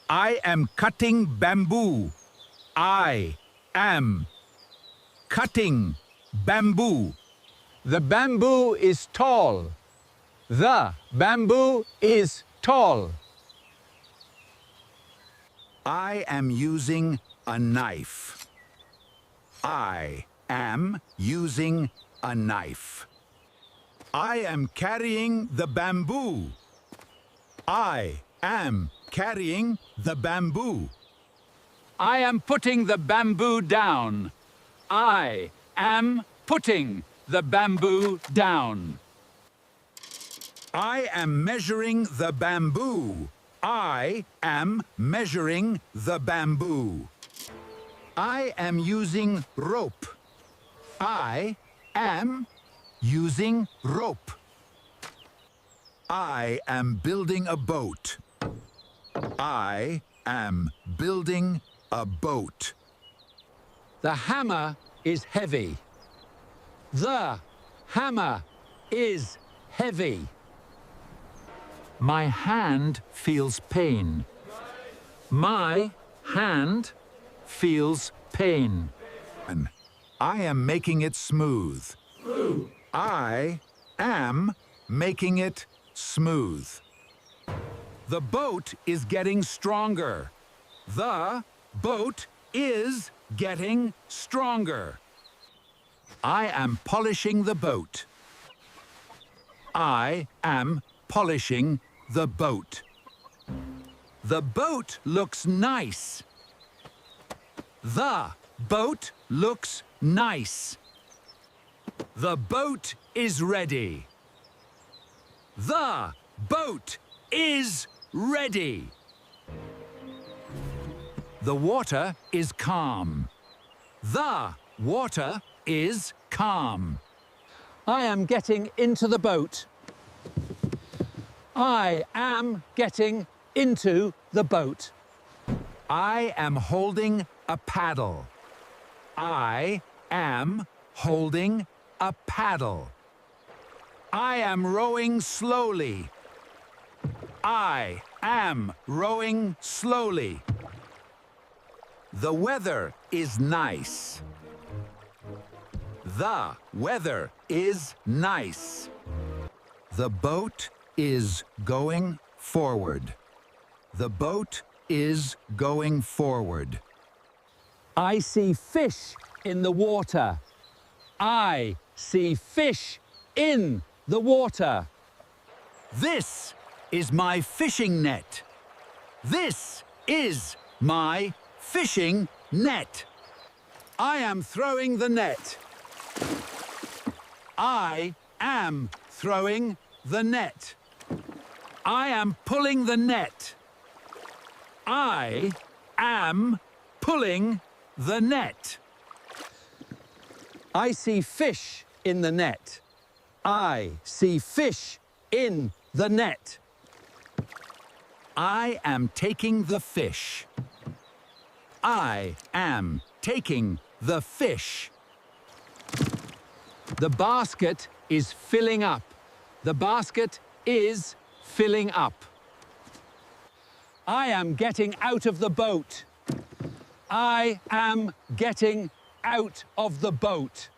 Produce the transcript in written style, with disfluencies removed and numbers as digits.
I am cutting bamboo. I am cutting bamboo. The bamboo is tall. The bamboo is tall. I am using a knife. I am using a knife. I am carrying the bamboo. I am carrying the bamboo. I am putting the bamboo down. I am putting the bamboo down. I am measuring the bamboo. I am measuring the bamboo. I am using rope. I am using rope. I am building a boat. I am building a boat. The hammer is heavy. The hammer is heavy. My hand feels pain. My hand feels pain. I am making it smooth. I am making it smooth. The boat is getting stronger. The boat is getting stronger. I am polishing the boat. I am polishing the boat. The boat looks nice. The boat looks nice. The boat is ready. The boat is ready. The water is calm. The water is calm. I am getting into the boat. I am getting into the boat. I am holding a paddle. I am holding a paddle. I am rowing slowly. I am rowing slowly. The weather is nice. The weather is nice. The boat is going forward. The boat is going forward. I see fish in the water. I see fish in the water. This is my fishing net. This is my fishing net. I am throwing the net. I am throwing the net. I am pulling the net. I am pulling the net. I see fish in the net. I see fish in the net. I am taking the fish. I am taking the fish. The basket is filling up. The basket is filling up. I am getting out of the boat. I am getting out of the boat.